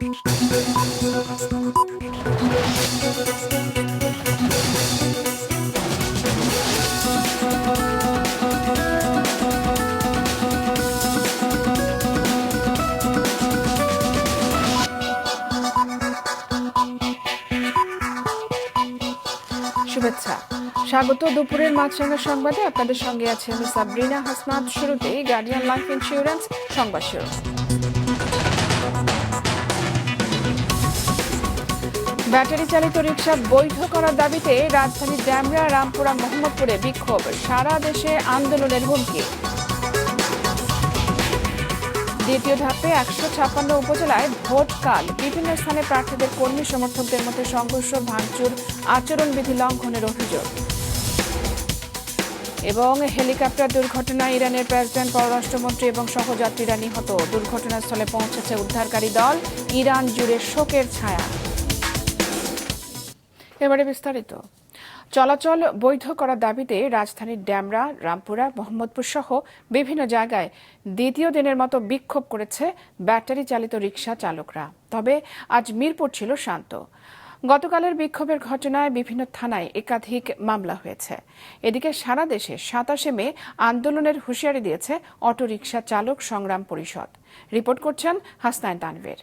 শুভেচ্ছা, স্বাগত দুপুরের মাছরাঙা সংবাদে। আপনাদের সঙ্গে আছে আমি সাবরিনা হাসনাত। শুরুতেই গার্ডিয়ান লাইফ ইন্স্যুরেন্স সংবাদ শিরোনাম। ব্যাটারি চালিত রিকশা বৈধ করার দাবিতে রাজধানীর ড্যামরা, রামপুরা, মোহাম্মদপুরে বিক্ষোভ, সারা দেশে আন্দোলনের হুমকি। দ্বিতীয় ধাপে 156 উপজেলায় ভোটকাল, বিভিন্ন স্থানে প্রার্থীদের কর্মী সমর্থকদের মধ্যে সংঘর্ষ, ভাঙচুর, আচরণবিধি লঙ্ঘনের অভিযোগ। এবং হেলিকপ্টার দুর্ঘটনায় ইরানের প্রেসিডেন্ট, পররাষ্ট্রমন্ত্রী এবং সহযাত্রীরা নিহত। দুর্ঘটনাস্থলে পৌঁছেছে উদ্ধারকারী দল, ইরান জুড়ে শোকের ছায়া। এবারে বিস্তারিত। চলাচল বৈধ করার দাবিতে রাজধানীর ড্যামরা, রামপুরা, মোহাম্মদপুর সহ বিভিন্ন জায়গায় দ্বিতীয় দিনের মতো বিক্ষোভ করেছে ব্যাটারি চালিত রিকশা চালকরা। তবে আজ মিরপুর ছিল শান্ত। গতকালের বিক্ষোভের ঘটনায় বিভিন্ন থানায় একাধিক মামলা হয়েছে। এদিকে সারা দেশে 27 মে আন্দোলনের হুঁশিয়ারি দিয়েছে অটোরিকশা চালক সংগ্রাম পরিষদ। রিপোর্ট করছেন হাসনাইন তানভীর।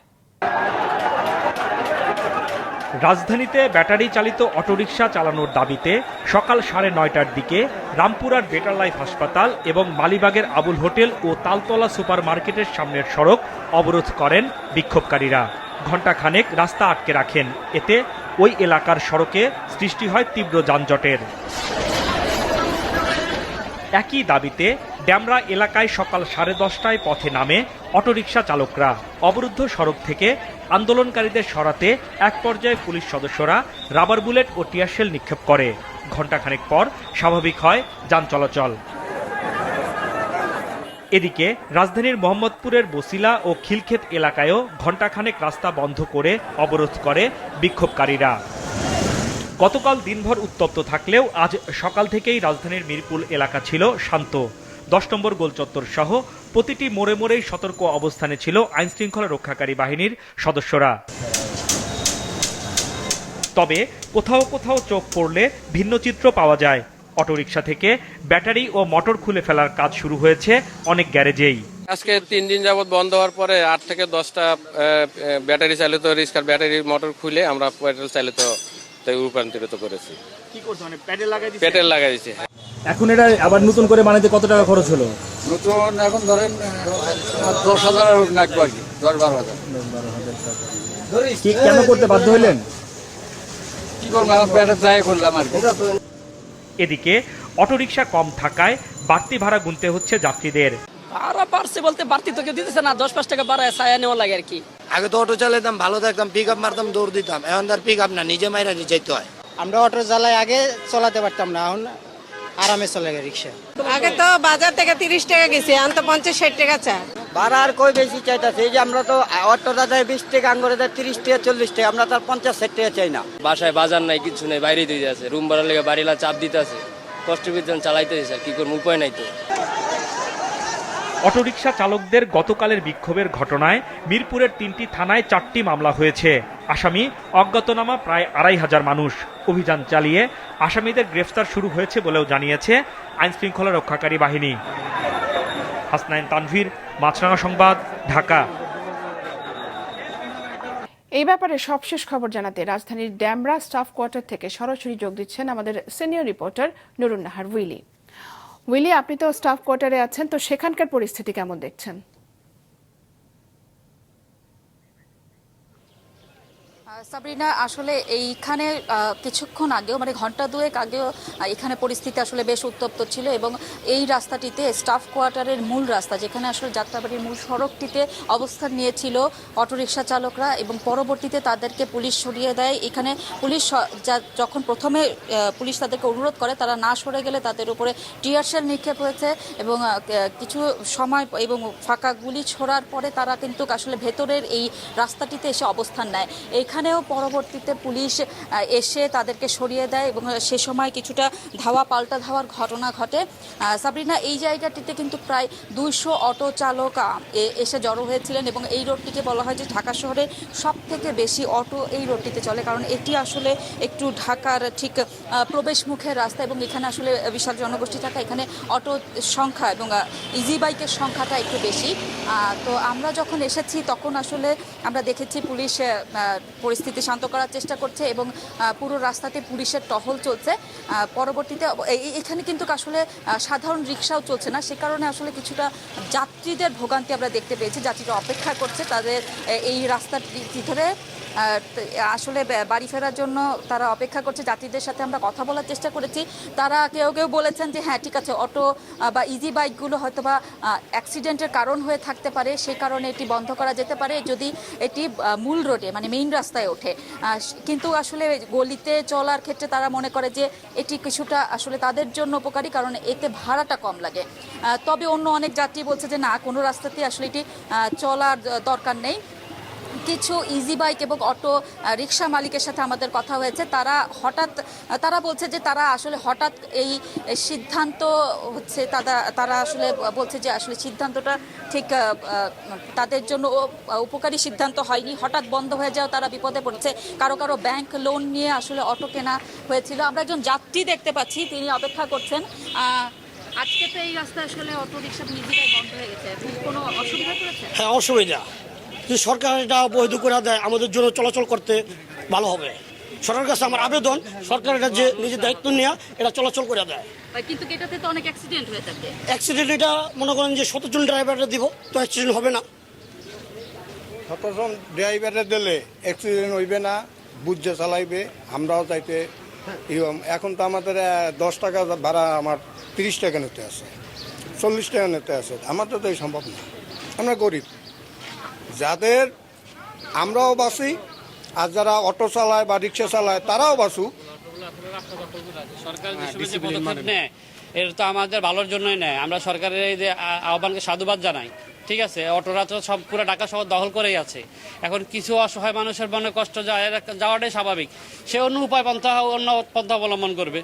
রাজধানীতে ব্যাটারি চালিত অটোরিকশা চালানোর দাবিতে সকাল 9:30টার দিকে রামপুরার বেটার লাইফ হাসপাতাল এবং মালিবাগের আবুল হোটেল ও তালতলা সুপার মার্কেটের সামনের সড়ক অবরোধ করেন বিক্ষোভকারীরা। ঘণ্টাখানেক রাস্তা আটকে রাখেন। এতে ওই এলাকার সড়কে সৃষ্টি হয় তীব্র যানজটের। একই দাবিতে ড্যামরা এলাকায় সকাল 10:30টায় পথে নামে অটোরিকশা চালকরা। অবরুদ্ধ সড়ক থেকে আন্দোলনকারীদের সরাতে এক পর্যায়ে পুলিশ সদস্যরা রাবার বুলেট ও টিয়ারশেল নিক্ষেপ করে। ঘণ্টাখানেক পর স্বাভাবিক হয় যান চলাচল। এদিকে রাজধানীর মোহাম্মদপুরের বসিলা ও খিলক্ষেত এলাকায়ও ঘণ্টাখানেক রাস্তা বন্ধ করে অবরোধ করে বিক্ষোভকারীরা। গতকাল দিনভর উত্তপ্ত থাকলেও আজ সকাল থেকেই রাজধানীর মিরপুর এলাকা ছিল শান্ত। 10 নম্বর গোলচত্বর সহ প্রতিটি মোড়ে মোড়েই সতর্ক অবস্থানে ছিল আইনশৃঙ্খলা রক্ষাকারী বাহিনীর সদস্যরা। তবে কোথাও কোথাও চোখ পড়লে ভিন্ন চিত্র পাওয়া যায়। অটোরিকশা থেকে ব্যাটারি ও মোটর খুলে ফেলার কাজ শুরু হয়েছে অনেক গ্যারেজেই। আজকে 3 দিন যাবত বন্ধ হওয়ার পরে 8 থেকে 10টা ব্যাটারি চালিত রিক্সার ব্যাটারি মোটর খুলে আমরা পেট্রোল চালিত রূপান্তরিত করেছি। কি করছো, মানে প্যাডেল লাগাই দিয়েছি। এখন এটা আবার নতুন করে বানাইতে কত টাকা খরচ হলো? নতুন এখন ধরেন 10,000 লাগবে আর কি, 10-12,000। কি কেন করতে বাধ্য হইলেন? কি করবো, এখন প্যাডেল ট্রাই করলাম আর কি। এদিকে অটোরিকশা কম থাকায় বাড়তি ভাড়া গুনতে হচ্ছে যাত্রীদের। ভাড়া বাড়ছে বলতে বাড়তি তো কেউ দিতেছে না, 10-5 টাকা বাড়ায় ছায়া নেওয়া লাগে আর কি। আগে তো অটো চালাতাম, ভালো থাকতাম, পিক আপ মারতাম, দৌড় দিতাম। এখন তার পিক আপ না, নিজে মাইরা যেতে হয়। আমরা অটো চালাই, আগে চালাতে পারতাম না, এখন আরামে চলে রিক্সা। আগে তো বাজার থেকে 30 টাকা গেছে, এখন তো 50-60 টাকা চা। ভাড়া আর কই বেশি চাইতেছে? এই যে আমরা তো অটোটা দেয় 20 টাকা, আঙ্গরে দেয় 30 টাকা 40 টাকা, আমরা তার 50-60 টাকা চাই না। বাসায় বাজার নাই, কিছু নেই, বাইরে দিয়ে আছে, রুম ভাড়া লেগে বাড়িলা চাপ দিতে আছে, কষ্টের বিধান চালাইতেছে স্যার, কি করবো, উপায় নাই তো। অটোরিকশা চালকদের গতকালের বিক্ষোভের ঘটনায় মিরপুরের 3টি থানায় 4টি মামলা হয়েছে। আসামি অজ্ঞাতনামা প্রায় 2,500 মানুষ। অভিযান চালিয়ে আসামিদের গ্রেফতার শুরু হয়েছে বলেও জানিয়েছে আইনশৃঙ্খলা রক্ষাকারী বাহিনী। হাসনাইন তানভীর, মাছরাঙা সংবাদ, ঢাকা। এই ব্যাপারে সবশেষ খবর জানাতে রাজধানীর ড্যামরা স্টাফ কোয়ার্টার থেকে সরাসরি যোগ দিচ্ছেন আমাদের সিনিয়র রিপোর্টার নুরুন নাহার উইলি। উইলি, আপনি তো স্টাফ কোয়ার্টারে আছেন, তো সেখানকার পরিস্থিতি কেমন দেখছেন? সাবরিনা, আসলে এইখানে কিছুক্ষণ আগেও মানে ঘন্টা দুয়েক আগেও এখানে পরিস্থিতি আসলে বেশ উত্তপ্ত ছিল এবং এই রাস্তাটিতে স্টাফ কোয়ার্টারের মূল রাস্তা, যেখানে আসলে যাত্রাবাড়ির মূল সড়কটিতে অবস্থান নিয়েছিল অটোরিকশা চালকরা এবং পরবর্তীতে তাদেরকে পুলিশ সরিয়ে দেয়। এখানে পুলিশ যখন প্রথমে পুলিশ তাদেরকে অনুরোধ করে, তারা না সরে গেলে তাদের উপরে টিয়ারশেল নিক্ষেপ হয়েছে এবং কিছু সময় এবং ফাঁকা গুলি ছোড়ার পরে তারা কিন্তু আসলে ভেতরের এই রাস্তাটিতে এসে অবস্থান নেয়। এইখানে এখানেও পরবর্তীতে পুলিশ এসে তাদেরকে সরিয়ে দেয় এবং সে সময় কিছুটা ধাওয়া পাল্টা ধাওয়ার ঘটনা ঘটে। সাবরিনা, এই জায়গাটিতে কিন্তু প্রায় 200 অটো চালক এসে জড়ো হয়েছিলেন এবং এই রোডটিকে বলা হয় যে ঢাকা শহরে সবথেকে বেশি অটো এই রোডটিতে চলে, কারণ এটি আসলে একটু ঢাকার ঠিক প্রবেশ মুখের রাস্তা এবং এখানে আসলে বিশাল জনগোষ্ঠী থাকা, এখানে অটো সংখ্যা এবং ইজি বাইকের সংখ্যাটা একটু বেশি। তো আমরা যখন এসেছি তখন আসলে আমরা দেখেছি পুলিশ পরিস্থিতি শান্ত করার চেষ্টা করছে এবং পুরো রাস্তাতে পুলিশের টহল চলছে। পরবর্তীতে এখানে কিন্তু আসলে সাধারণ রিক্সাও চলছে না, সে কারণে আসলে কিছুটা যাত্রীদের ভোগান্তি আমরা দেখতে পেয়েছি। যাত্রীরা অপেক্ষা করছে তাদের এই রাস্তাটি ধরে আসলে বাড়ি ফেরার জন্য তারা অপেক্ষা করছে। যাত্রীদের সাথে আমরা কথা বলার চেষ্টা করেছি, তারা কেউ কেউ বলেছেন যে হ্যাঁ ঠিক আছে, অটো বা ইজি বাইকগুলো হয়তো বা অ্যাক্সিডেন্টের কারণ হয়ে থাকতে পারে, সেই কারণে এটি বন্ধ করা যেতে পারে যদি এটি মূল রোডে মানে মেইন রাস্তায় ওঠে। কিন্তু আসলে গলিতে চলার ক্ষেত্রে তারা মনে করে যে এটি কিছুটা আসলে তাদের জন্য উপকারী, কারণ এতে ভাড়াটা কম লাগে। তবে অন্য অনেক যাত্রী বলছে যে না, কোনো রাস্তাতেই আসলে এটি চলার দরকার নেই। কিছু ইজি বাইক এবং অটো রিক্সা মালিকের সাথে আমাদের কথা হয়েছে, তারা বলছে যে তারা আসলে হঠাৎ এই সিদ্ধান্ত হচ্ছে, তারা আসলে বলছে যে আসলে সিদ্ধান্তটা ঠিক তাদের জন্য উপকারী সিদ্ধান্ত হয়নি, হঠাৎ বন্ধ হয়ে যাওয়া তারা বিপদে পড়ছে। কারো ব্যাংক লোন নিয়ে আসলে অটো কেনা হয়েছিল। আমরা একজন যাত্রী দেখতে পাচ্ছি, তিনি অপেক্ষা করছেন। আজকে তো এই রাস্তায় আসলে অটো রিক্সা নিজেরাই বন্ধ হয়ে গেছে, কোনো অসুবিধা করেছে? হ্যাঁ, অসুবিধা। যদি সরকার এটা বৈধ করে দেয় আমাদের জন্য চলাচল করতে ভালো হবে। সরকারের কাছে আমার আবেদন, সরকার এটা যে নিজের দায়িত্ব নিয়ে এটা চলাচল করে দেয়। কিন্তু এটাতে তো অনেক অ্যাক্সিডেন্ট হয়ে থাকে। অ্যাক্সিডেন্ট এটা মনে করেন যে 17 জন ড্রাইভারটা দিব তো অ্যাক্সিডেন্ট হবে না। 17 জন ড্রাইভারে দিলে অ্যাক্সিডেন্ট হইবে না, বুঝে চালাইবে। আমরাও চাইতে এখন তো আমাদের 10 টাকা ভাড়া আমার 30 টাকা নিতে আছে, 40 টাকা নিতে আছে। আমাদের তো এই সম্ভব না, আমরা গরিব। যাদের আমরাও বাঁচি আর যারা অটো চালায় বা রিক্সা চালায় তারাও বাঁচুক। সরকার যে পদক্ষেপ নেয় এটা তো আমাদের ভালোর জন্যই নেয়। আমরা সরকারের এই যে আহ্বানকে সাধুবাদ জানাই। ঠিক আছে, অটোরা তো সব পুরো ঢাকা শহর দখল করেই আছে। এখন কিছু অসহায় মানুষের মনে কষ্ট যাওয়াটাই স্বাভাবিক, সে অন্য অন্য পন্থা অবলম্বন করবে।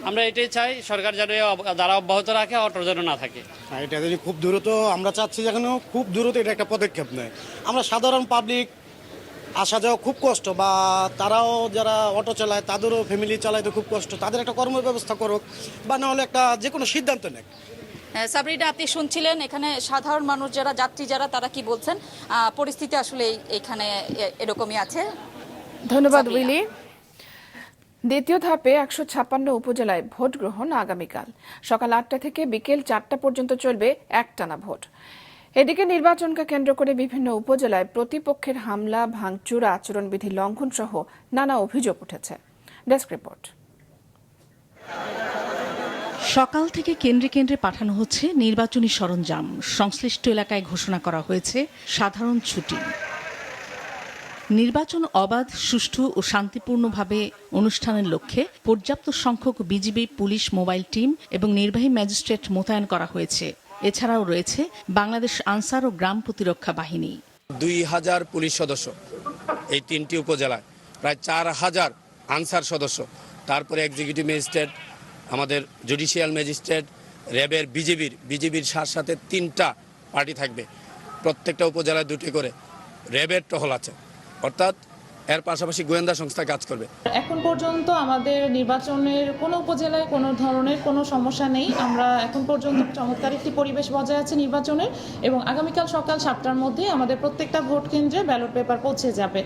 আমরা এটাই চাই, সরকার যেন যারা অব্যাহত রাখে অটোর যেন না থাকে। এটা যদি খুব দ্রুত, আমরা চাচ্ছি যেন খুব দ্রুত এটা একটা পদক্ষেপ নেয়। আমরা সাধারণ পাবলিক আসা যাওয়া খুব কষ্ট, বা তারাও যারা অটো চালায় তাদেরও ফ্যামিলি চালাইতে খুব কষ্ট, তাদের একটা কর্ম ব্যবস্থা করুক বা না হলে একটা যে কোনো সিদ্ধান্ত নেয়। সাবরিনা, আপনি শুনছিলেন এখানে সাধারণ মানুষ যারা যাত্রী যারা তারা কি বলছেন। পরিস্থিতি আসলে এখানে এরকমই আছে। ধন্যবাদ উইলি। দ্বিতীয় ধাপে 156 উপজেলায় ভোট গ্রহণ আগামীকাল সকাল 8টা থেকে বিকেল 4টা পর্যন্ত চলবে একটানা ভোট। এদিকে নির্বাচনকে কেন্দ্র করে বিভিন্ন উপজেলায় প্রতিপক্ষের হামলা, ভাঙচুর, আচরণবিধি লঙ্ঘন সহ নানা অভিযোগ উঠেছে। Desk report. সকাল থেকে কেন্দ্রে কেন্দ্রে পাঠানো হচ্ছে নির্বাচনী সরঞ্জাম। সংশ্লিষ্ট এলাকায় ঘোষণা করা হয়েছে সাধারণ ছুটি। নির্বাচন অবাধ, সুষ্ঠু ও শান্তিপূর্ণভাবে অনুষ্ঠানের লক্ষ্যে পর্যাপ্ত সংখ্যক বিজিবি, পুলিশ, মোবাইল টিম এবং নির্বাহী ম্যাজিস্ট্রেট মোতায়েন করা হয়েছে। এছাড়াও রয়েছে বাংলাদেশ আনসার ও গ্রাম প্রতিরক্ষা বাহিনী। 2000 পুলিশ সদস্য এই 3টি উপজেলায়, প্রায় 4000 আনসার সদস্য, তারপরে এক্সিকিউটিভ ম্যাজিস্ট্রেট, আমাদের জুডিশিয়াল ম্যাজিস্ট্রেট, র্যাবের, বিজিবির সাথে 3টা পার্টি থাকবে। প্রত্যেকটা উপজেলায় 2টি করে র্যাবের টহল আছে, অর্থাৎ এর পাশাপাশি গোয়েন্দা সংস্থা কাজ করবে। এখন পর্যন্ত আমাদের নির্বাচনের কোনো উপজেলায় কোনো ধরনের কোনো সমস্যা নেই। আমরা এখন পর্যন্ত চমৎকার একটি পরিবেশ বজায় আছে নির্বাচনের, এবং আগামীকাল সকাল 7টার মধ্যে আমাদের প্রত্যেকটা ভোট কেন্দ্রে ব্যালট পেপার পৌঁছে যাবে।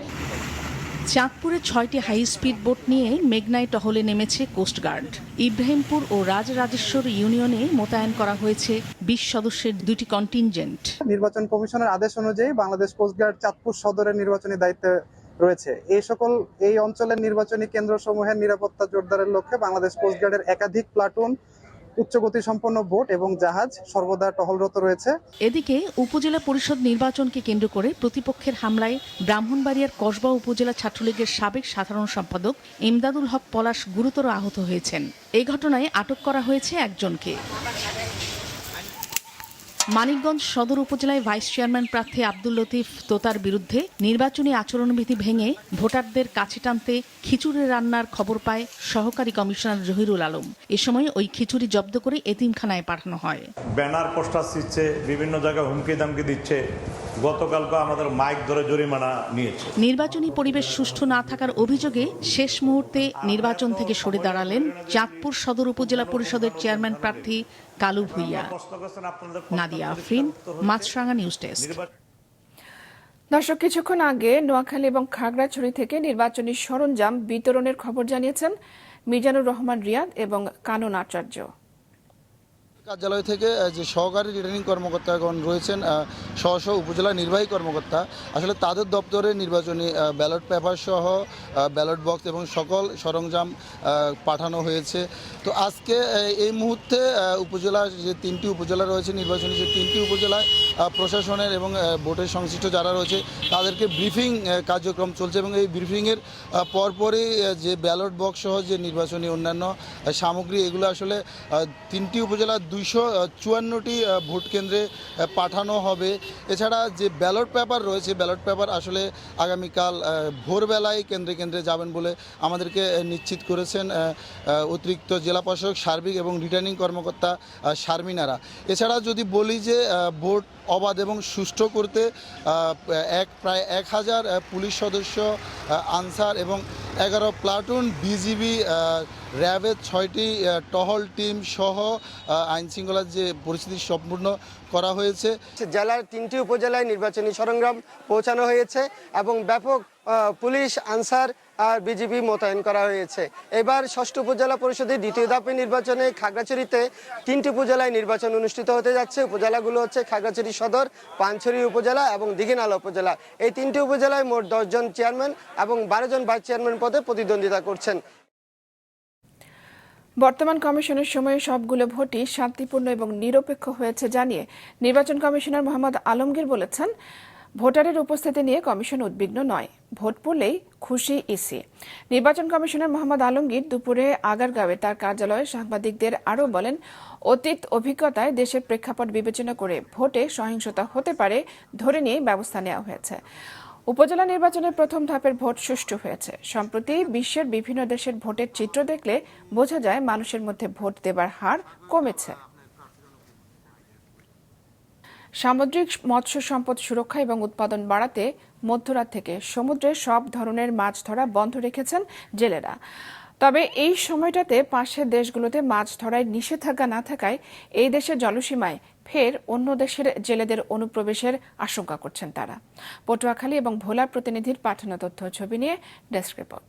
চাঁদপুরে 6টি হাই স্পিড বোট নিয়ে মেঘনায় টহলে নেমেছে কোস্টগার্ড। ইব্রাহিমপুর ও রাজরাজেশ্বর ইউনিয়নে মোতায়েন করা হয়েছে 20 সদস্যের 2টি কন্টিনজেন্ট। নির্বাচন কমিশনের আদেশ অনুযায়ী বাংলাদেশ কোস্টগার্ড চাঁদপুর সদরের নির্বাচনী দায়িত্বে রয়েছে। এই অঞ্চলের নির্বাচনী কেন্দ্রসমূহের নিরাপত্তা জোরদারের লক্ষ্যে বাংলাদেশ কোস্টগার্ডের একাধিক প্লাটুন, উচ্চগতি সম্পন্ন বোট এবং জাহাজ সর্বদা টহলরত রয়েছে। এদিকে উপজেলা পরিষদ নির্বাচনকে কেন্দ্র করে প্রতিপক্ষের হামলায় ব্রাহ্মণবাড়িয়ার কসবা উপজেলা ছাত্রলীগের সাবেক সাধারণ সম্পাদক ইমদাদুল হক পলাশ গুরুতর আহত হয়েছেন। এই ঘটনায় আটক করা হয়েছে একজনকে। মানিকগঞ্জ সদর উপজেলায় ভাইস চেয়ারম্যান প্রার্থী আব্দুল লতিফ তোতার বিরুদ্ধে নির্বাচনী আচরণবিধি ভেঙে ভোটারদের কাছে টানতে খিচুড়ি রান্নার খবর পায় সহকারী কমিশনার জহিরুল আলম। এ সময় ওই খিচুড়ি জব্দ করে এতিমখানায় পাঠানো হয়। ব্যানার পোস্টার দিচ্ছে, বিভিন্ন জায়গায় হুমকি দামকি দিচ্ছে। গতকালকে আমাদের মাইক ধরে জরিমানা নিয়েছে। নির্বাচনী পরিবেশ সুষ্ঠু না থাকার অভিযোগে শেষ মুহূর্তে নির্বাচন থেকে সরে দাঁড়ালেন চাঁদপুর সদর উপজেলা পরিষদের চেয়ারম্যান প্রার্থী কালু ভুইয়া। নাদিয়া আফরিন, মাছরাঙা নিউজ ডেস্ক। দর্শক, কিছুক্ষণ আগে নোয়াখালী এবং খাগড়াছড়ি থেকে নির্বাচনী সরঞ্জাম বিতরণের খবর জানিয়েছেন মিজানুর রহমান রিয়াদ এবং কানন আচার্য। কার্যালয় থেকে যে সহকারী রিটার্নিং কর্মকর্তাগণ রয়েছেন, স্ব উপজেলা নির্বাহী কর্মকর্তা, আসলে তাদের দপ্তরে নির্বাচনী ব্যালট পেপার সহ ব্যালট বক্স এবং সকল সরঞ্জাম পাঠানো হয়েছে। তো আজকে এই মুহূর্তে উপজেলার যে 3টি উপজেলা রয়েছে, নির্বাচনী যে 3টি উপজেলায় প্রশাসনের এবং ভোটের সংশ্লিষ্ট যারা রয়েছে তাদেরকে ব্রিফিং কার্যক্রম চলছে এবং এই ব্রিফিংয়ের পরপরই যে ব্যালট বক্স সহ যে নির্বাচনী অন্যান্য সামগ্রী এগুলো আসলে 3টি উপজেলা 254টি ভোট কেন্দ্রে পাঠানো হবে। এছাড়া যে ব্যালট পেপার রয়েছে, ব্যালট পেপার আসলে আগামীকাল ভোরবেলায় কেন্দ্রে কেন্দ্রে যাবেন বলে আমাদেরকে নিশ্চিত করেছেন অতিরিক্ত জেলা প্রশাসক সার্বিক এবং রিটার্নিং কর্মকর্তা শারমিনারা। এছাড়া যদি বলি যে ভোট অবাধ এবং সুষ্ঠু করতে প্রায় 1000 পুলিশ সদস্য, আনসার এবং 11 প্লাটুন বিজিবি, র্যাবের 6টি টহল টিম সহ আইনশৃঙ্খলার যে পরিস্থিতি সম্পূর্ণ করা হয়েছে। জেলার 3টি উপজেলায় নির্বাচনী সরঞ্জাম পৌঁছানো হয়েছে এবং ব্যাপক পুলিশ, আনসার আর বিজিবি মোতায়েন করা হয়েছে। এবার 6ষ্ঠ উপজেলা পরিষদের 2য় ধাপে নির্বাচনে খাগড়াছড়িতে 3টি উপজেলায় নির্বাচন অনুষ্ঠিত হতে যাচ্ছে। উপজেলাগুলো হচ্ছে খাগড়াছড়ি সদর, পানছড়ি উপজেলা এবং দিঘিনালা উপজেলা। এই 3টি উপজেলায় মোট 10 জন চেয়ারম্যান এবং 12 জন ভাইস চেয়ারম্যান পদে প্রতিদ্বন্দ্বিতা করছেন। বর্তমান কমিশনের সময়ে সবগুলো ভোটই শান্তিপূর্ণ এবং নিরপেক্ষ হয়েছে জানিয়ে নির্বাচন কমিশনার মোহাম্মদ আলমগীর বলেছেন, ভোটারের উপস্থিতি নিয়ে কমিশন উদ্বিগ্ন নয়, ভোট পড়লেই খুশি ইসি। নির্বাচন কমিশনার মোহাম্মদ আলমগীর দুপুরে আগারগাঁওয়ে তার কার্যালয়ে সাংবাদিকদের আরও বলেন, অতীত অভিজ্ঞতায় দেশের প্রেক্ষাপট বিবেচনা করে ভোটে সহিংসতা হতে পারে ধরে নিয়ে ব্যবস্থা নেওয়া হয়েছে। উপজেলা নির্বাচনের প্রথম ধাপের ভোট সুষ্ঠু হয়েছে। সম্প্রতি বিশ্বের বিভিন্ন দেশের ভোটের চিত্র দেখলে বোঝা যায় মানুষের মধ্যে ভোট দেবার হার কমেছে। সামুদ্রিক মৎস্য সম্পদ সুরক্ষা এবং উৎপাদন বাড়াতে মধ্যরাত থেকে সমুদ্রে সব ধরনের মাছ ধরা বন্ধ রেখেছেন জেলেরা। তবে এই সময়টাতে পাশের দেশগুলোতে মাছ ধরায় নিষেধাজ্ঞা না থাকায় এই দেশের জলসীমায় ফের অন্য দেশের জেলেদের অনুপ্রবেশের আশঙ্কা করছেন তারা। পটুয়াখালী এবং ভোলার প্রতিনিধির পাঠানো তথ্য ছবি নিয়ে ডেস্ক রিপোর্ট।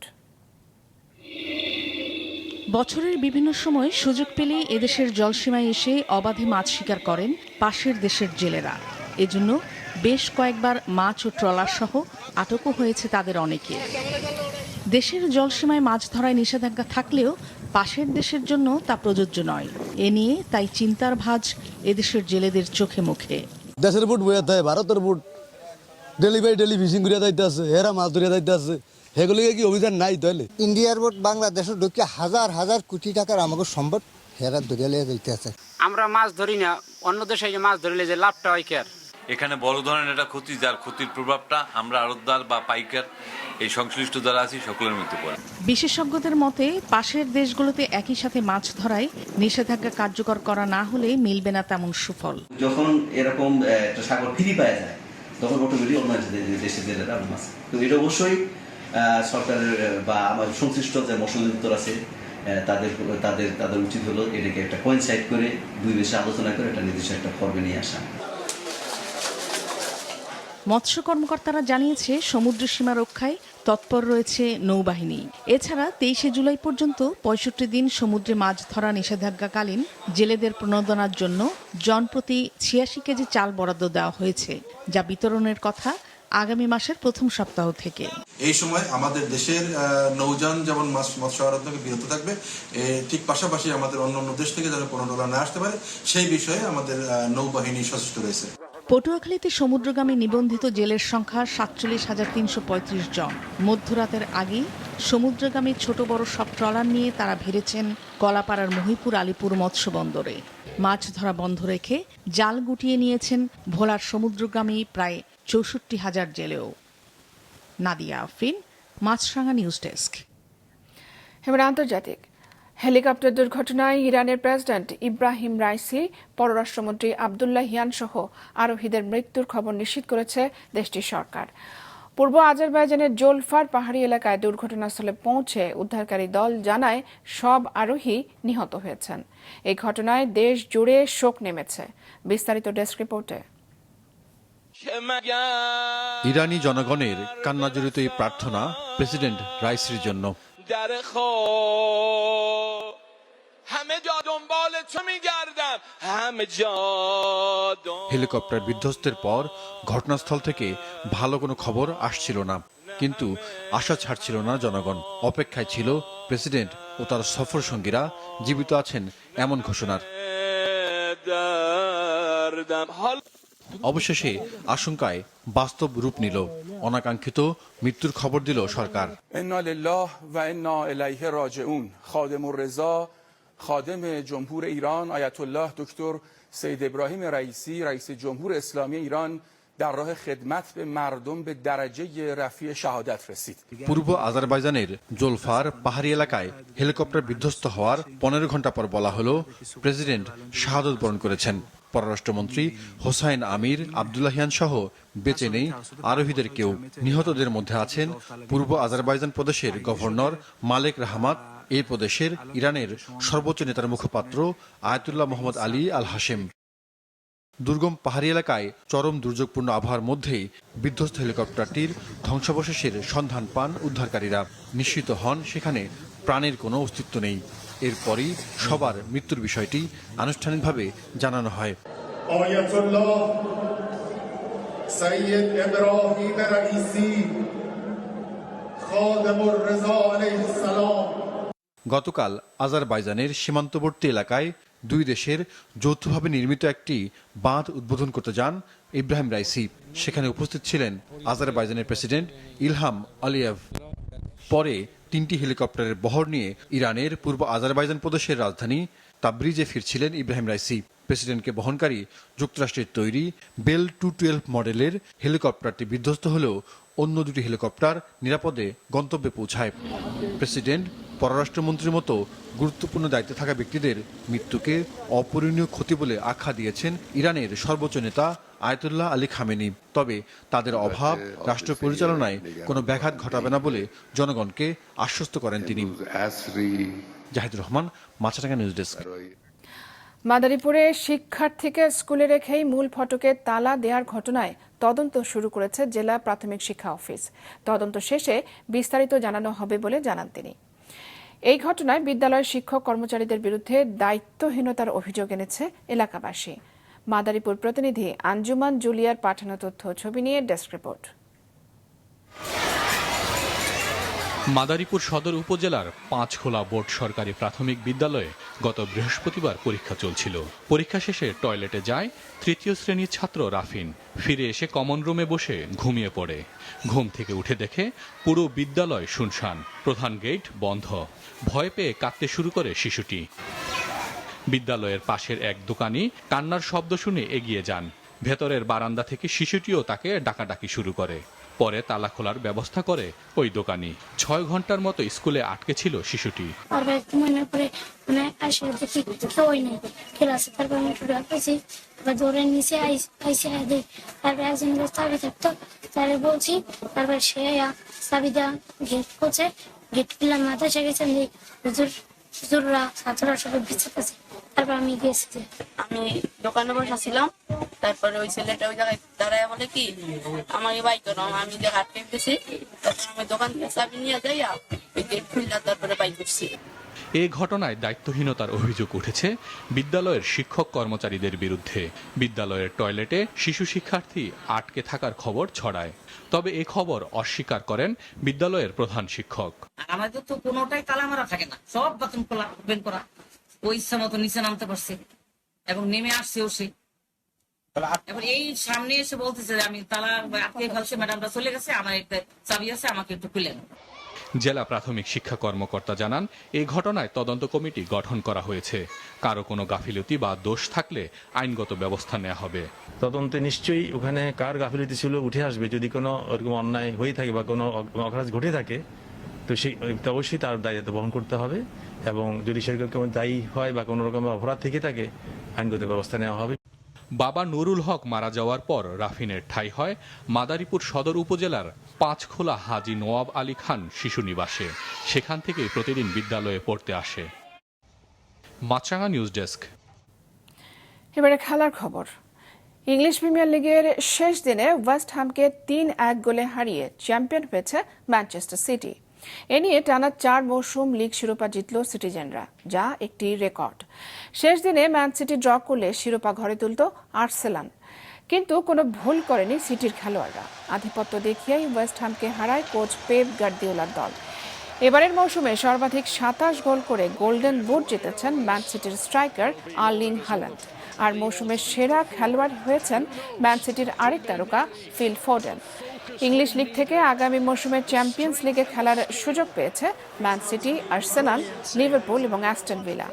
বছরের বিভিন্ন সময় সুযোগ পেলেই এদেশের জলসীমায় এসে অবাধে মাছ শিকার করেন পাশের দেশের জেলেরা। এজন্য বেশ কয়েকবার মাছ ও ট্রলার সহ আটকও হয়েছে তাদের অনেকে। দেশের জলসীমায় মাছ ধরায় নিষেধাজ্ঞা থাকলেও পাশের দেশের জন্য তা প্রযোজ্য নয়। এ নিয়ে তাই চিন্তার ভাঁজ এদেশের জেলেদের চোখে মুখে। দেশের বুট বইয়া থাকে, ভারতের বুট ডেলি বাই ডেলি ফিশিং করিয়া যাইতে আছে, এরা মাছ ধরিয়া যাইতে আছে, সেগুলিকে কি অভিযান নাই? তাহলে ইন্ডিয়ার বোট বাংলাদেশে ঢুকে হাজার হাজার কোটি টাকার আমাকে সম্পদ হেরা ধরিয়া লিয়ে যাইতে আছে। আমরা মাছ ধরি না, অন্য দেশে যে মাছ ধরলে যে লাভটা হয় কার। এখানে বড় ধরনের একটা ক্ষতি, যার ক্ষতির প্রভাবটা আমরা আড়তদার বা পাইকার এই সংশ্লিষ্ট যারা আছি সকলের মধ্যে পড়ে। বিশেষজ্ঞদের মতে পাশের দেশগুলোতে একই সাথে মাছ ধরায় নিষেধাজ্ঞা কার্যকর করা না হলে মিলবে না তেমন সুফল। যখন এরকম একটা সাগর ফ্রি পাওয়া যায় তখন অটোমেটিক অন্য দেশের জেলেরা মাছ, তো এটা অবশ্যই সরকারের বা আমার সংশ্লিষ্ট যে মৎস্য অধিদপ্তর আছে তাদের উচিত হলো এটাকে একটা কোইনসাইড করে দুই দেশে আলোচনা করে একটা নির্দিষ্ট একটা ফর্মে নিয়ে আসা। মৎস্য কর্মকর্তারা জানিয়েছে সমুদ্র সীমা রক্ষায় তৎপর রয়েছে নৌবাহিনী। এছাড়া 23 জুলাই পর্যন্ত 65 দিন সমুদ্রে মাছ ধরা নিষেধাজ্ঞাকালীন জেলেদের প্রণোদনার জন্য জনপ্রতি 86 কেজি চাল বরাদ্দ দেওয়া হয়েছে, যা বিতরণের কথা আগামী মাসের প্রথম সপ্তাহ থেকে। এই সময় আমাদের দেশের নৌযান যেমন মৎস্য আড়ত থেকে বিরত থাকবে, ঠিক পাশাপাশি আমাদের অন্য দেশ থেকে যেন কোনো ডলার না আসতে পারে সেই বিষয়ে আমাদের নৌবাহিনী সচেষ্ট রয়েছে। পটুয়াখালীতে সমুদ্রগামী নিবন্ধিত জেলের সংখ্যা ৪৭,৩35 জন। মধ্যরাতের আগেই সমুদ্রগামী ছোট বড় সব ট্রলার নিয়ে তারা ভিড়েছেন কলাপাড়ার মহিপুর আলীপুর মৎস্য বন্দরে। মাছ ধরা বন্ধ রেখে জাল গুটিয়ে নিয়েছেন ভোলার সমুদ্রগামী প্রায় ৬৪,০০০ জেলেও। নাদিয়া আফরিন, মাছরাঙা নিউজ ডেস্ক। এবার আন্তর্জাতিক। হেলিকপ্টার দুর্ঘটনায় ইরানের প্রেসিডেন্ট ইব্রাহিম রাইসি, পররাষ্ট্রমন্ত্রী আবদুল্লাহিয়ান সহ আরোহীদের মৃত্যুর খবর নিশ্চিত করেছে দেশটির সরকার। পূর্ব আজারবাইজানের জোলফার পাহাড়ি এলাকায় দুর্ঘটনাস্থলে পৌঁছে উদ্ধারকারী দল জানায় সব আরোহী নিহত হয়েছেন। এই ঘটনায় দেশ জুড়ে শোক নেমেছে। বিস্তারিত ডেস্ক রিপোর্টে। ইরানি জনগণের কান্নাজড়িত এই প্রার্থনা প্রেসিডেন্ট রাইসির জন্য। হেলিকপ্টার বিধ্বস্তের পর ঘটনাস্থল থেকে ভালো কোনো খবর আসছিল না, কিন্তু আশা ছাড়ছিল না জনগণ। অপেক্ষায় ছিল প্রেসিডেন্ট ও তার সফর সঙ্গীরা জীবিত আছেন এমন ঘোষণার। অবশেষে আশঙ্কায় বাস্তব রূপ নিল। অনাকাঙ্ক্ষিত মৃত্যুর খবর দিল সরকার। خادم جمهور ایران آیت الله دکتر سید ابراهیم رئیسی رئیس جمهور اسلامی ایران در راه خدمت به مردم به درجه رفیع شهادت رسید। পূর্ব আজারবাইজানের জোলফার পাহাড়ি এলাকায় হেলিকপ্টার বিধ্বস্ত হওয়ার 15 ঘন্টা পর বলা হলো প্রেসিডেন্ট শাহাদত বরণ করেছেন। পররাষ্ট্রমন্ত্রী হোসাইন আমির আবদুল্লাহিয়ান সহ বেঁচে নেই আরোহীদের কেউ। নিহতদের মধ্যে আছেন পূর্ব আজারবাইজান প্রদেশের গভর্নর মালেক রাহমাত, এই প্রদেশের ইরানের সর্বোচ্চ নেতার মুখপাত্র আয়াতুল্লাহ মোহাম্মদ আলী আল হাশেম। দুর্গম পাহাড়ি এলাকায় চরম দুর্যোগপূর্ণ আবহাওয়ার মধ্যেই বিধ্বস্ত হেলিকপ্টারটির ধ্বংসাবশেষের সন্ধান পান উদ্ধারকারীরা। নিশ্চিত হন সেখানে প্রাণের কোনো অস্তিত্ব নেই। এরপরই সবার মৃত্যুর বিষয়টি আনুষ্ঠানিকভাবে জানানো হয়। আয়াতুল্লাহ সৈয়দ ইব্রাহিম রাইসি খাদেমুর রেজা আলাইহিস সালাম। গতকাল আজারবাইজানের সীমান্তবর্তী এলাকায় দুই দেশের যৌথভাবে নির্মিত একটি বাঁধ উদ্বোধন করতে যান ইব্রাহিম রাইসি। সেখানে উপস্থিত ছিলেন আজারবাইজানের প্রেসিডেন্ট ইলহাম আলিয়েভ। পরে 3টি হেলিকপ্টারের বহর নিয়ে ইরানের পূর্ব আজারবাইজান প্রদেশের রাজধানী তাবরিজে ফিরছিলেন ইব্রাহিম রাইসি। প্রেসিডেন্টকে বহনকারী যুক্তরাষ্ট্রের তৈরি বেল 212 মডেলের হেলিকপ্টারটি বিধ্বস্ত হলেও অন্য দুটি হেলিকপ্টার নিরাপদে গন্তব্যে পৌঁছায়। প্রেসিডেন্ট, পররাষ্ট্রমন্ত্রীর মতো গুরুত্বপূর্ণ দায়িত্বে থাকা ব্যক্তিদের মৃত্যুকে অপূরণীয় ক্ষতি বলে আখ্যা দিয়েছেন ইরানের সর্বোচ্চ নেতা আয়াতুল্লাহ আলী খামেনি। তবে তাদের অভাব রাষ্ট্র পরিচালনায় কোনো ব্যাঘাত ঘটাবে না বলে জনগণকে আশ্বস্ত করেন তিনি। জাহিদুর রহমান, মাছরাঙা নিউজ ডেস্ক। মাদারীপুরে শিক্ষার্থীকে স্কুলে রেখেই মূল ফটকে তালা দেওয়ার ঘটনায় তদন্ত শুরু করেছে জেলা প্রাথমিক শিক্ষা অফিস। তদন্ত শেষে বিস্তারিত জানানো হবে বলে জানান তিনি। এই ঘটনায় বিদ্যালয়ের শিক্ষক কর্মচারীদের বিরুদ্ধে দায়িত্বহীনতার অভিযোগ এনেছে এলাকাবাসী। মাদারীপুর প্রতিনিধি আঞ্জুমান জুলিয়ার পাঠানো তথ্য ছবি নিয়ে ডেস্ক রিপোর্ট। মাদারীপুর সদর উপজেলার পাঁচখোলা বোর্ড সরকারি প্রাথমিক বিদ্যালয়ে গত বৃহস্পতিবার পরীক্ষা চলছিল। পরীক্ষা শেষে টয়লেটে যায় 3য় শ্রেণীর ছাত্র রাফিন। ফিরে এসে কমন রুমে বসে ঘুমিয়ে পড়ে। ঘুম থেকে উঠে দেখে পুরো বিদ্যালয় শুনশান, প্রধান গেট বন্ধ। ভয় পেয়ে কাঁদতে শুরু করে শিশুটি। বিদ্যালয়ের পাশের এক দোকানি কান্নার শব্দ শুনে এগিয়ে যান। ভেতরের বারান্দা থেকে শিশুটিও তাকে ডাকাডাকি শুরু করে। পরে তালা খোলার ব্যবস্থা করে ওই দোকানি। 6 ঘন্টার মতো স্কুলে আটকে ছিল শিশুটি। আমি দোকানে বসেছিলাম, তারপরে ওই ছেলেটা ওই জায়গায় দাঁড়ায় বলে কি আমাকে বাইক করো, আমি যে হাত পেতেছি, তখন আমি দোকান থেকে চাবি নিয়ে যাই ওই গেট খুললাম, তারপরে বাইক করছি। এই ঘটনায় দায়িত্বহীনতার অভিযোগ উঠেছে বিদ্যালয়ের শিক্ষক কর্মচারীদের বিরুদ্ধে। বিদ্যালয়ের টয়লেটে শিশু শিক্ষার্থী আটকে থাকার খবর ছড়ায়। তবে এই খবর অস্বীকার করেন বিদ্যালয়ের প্রধান শিক্ষক। আমাদের তো কোনোটাই তালা মারা থাকে না, সব বাথরুম খোলা ওপেন করা। ওই ইচ্ছা মতো নিচে নামতে পারছে এবং নেমে আসছেও সে। এবার এই সামনে এসে বলতেছে যে আমি তালা আটকে ফেলছে, ম্যাডামটা চলে গেছে, আমার একটা চাবি আছে, আমাকে একটু খুলে দেন। জেলা প্রাথমিক শিক্ষা কর্মকর্তা জানান, এই ঘটনায় তদন্ত কমিটি গঠন করা হয়েছে। কারো কোনো গাফিলতি বা দোষ থাকলে আইনগত ব্যবস্থা নেওয়া হবে। তদন্তে নিশ্চয়ই ওখানে কার গাফিলতি ছিল উঠে আসবে। যদি কোনো ওরকম অন্যায় হয়ে থাকে বা কোনো অপরাধ ঘটে থাকে, তো সেই অবশ্যই তার দায়িত্ব বহন করতে হবে, এবং যদি সেরকম কোনো দায়ী হয় বা কোনো রকম অপরাধ থেকে থাকে, আইনগত ব্যবস্থা নেওয়া হবে। বাবা নুরুল হক মারা যাওয়ার পর রাফিনের ঠাঁই হয় মাদারীপুর সদর উপজেলার পাঁচখোলা হাজী নওয়াব আলী খান শিশু নিবাসে। সেখান থেকেই প্রতিদিন বিদ্যালয়ে পড়তে আসে। মাছরাঙা নিউজ ডেস্ক। এবারে খেলার খবর। ইংলিশ প্রিমিয়ার লিগের শেষ দিনে ওয়েস্ট হ্যামকে ৩-১ গোলে হারিয়ে চ্যাম্পিয়ন হয়েছে ম্যানচেস্টার সিটি। এ নিয়ে টানা ৪ মৌসুম লিগ শিরোপা জিতল সিটিজেনরা, যা একটি রেকর্ড। শেষ দিনে ম্যান সিটি ড্র করলে শিরোপা ঘরে তুলত আর্সেনাল, কিন্তু কোনো ভুল করেনি সিটির খেলোয়াড়রা। আধিপত্য দেখিয়েই ওয়েস্ট হ্যামকে হারায় কোচ পেপ গার্দিওলার দল। এবারের মৌসুমে সর্বাধিক ২৭ গোল করে গোল্ডেন বুট জিতেছেন ম্যান সিটির স্ট্রাইকার আর্লিং হাল্যান্ড। আর মৌসুমের সেরা খেলোয়াড় হয়েছেন ম্যান সিটির আরেক তারকা ফিল ফোডেন। ইংলিশ লিগ থেকে আগামী মৌসুমে চ্যাম্পিয়ন্স লিগে খেলার সুযোগ পেয়েছে ম্যান সিটি, আর্সেনাল, লিভারপুল এবং অ্যাস্টন ভিলা।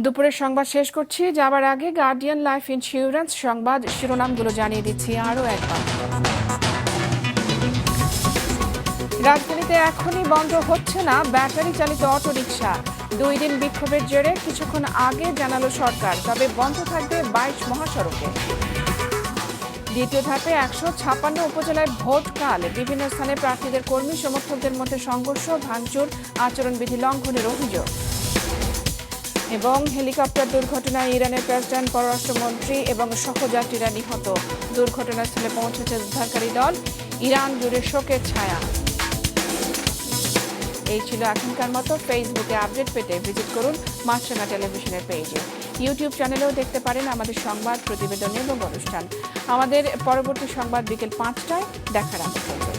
দুপুরের সংবাদ শেষ করছি। যাবার আগে গার্ডিয়ান লাইফ ইন্স্যুরেন্স সংবাদ শিরোনামগুলো জানিয়ে দিচ্ছি আরও একবার। রাজধানীতে এখনই বন্ধ হচ্ছে না ব্যাটারি চালিত অটোরিকশা। 2 দিন বিক্ষোভের জেরে কিছুক্ষণ আগে জানালো সরকার, তবে বন্ধ থাকবে 22 মহাসড়কে। দ্বিতীয় ধাপে 156 উপজেলায় ভোট কাল। বিভিন্ন স্থানে প্রার্থীদের কর্মী সমর্থকদের মধ্যে সংঘর্ষ, ভাঙচুর, আচরণবিধি লঙ্ঘনের অভিযোগ। এবং হেলিকপ্টার দুর্ঘটনায় ইরানের প্রেসিডেন্ট, পররাষ্ট্রমন্ত্রী এবং সহযাত্রীরা নিহত। দুর্ঘটনাস্থলে পৌঁছেছে উদ্ধারকারী দল। ইরান জুড়ে শোকের ছায়া। এই ছিল এখনকার মতো। ফেসবুকে আপডেট পেতে ভিজিট করুন মাছরাঙা টেলিভিশনের পেজে। ইউটিউব চ্যানেলেও দেখতে পারেন আমাদের সংবাদ, প্রতিবেদন এবং অনুষ্ঠান। আমাদের পরবর্তী সংবাদ বিকেল 5টায় দেখার আমন্ত্রণ।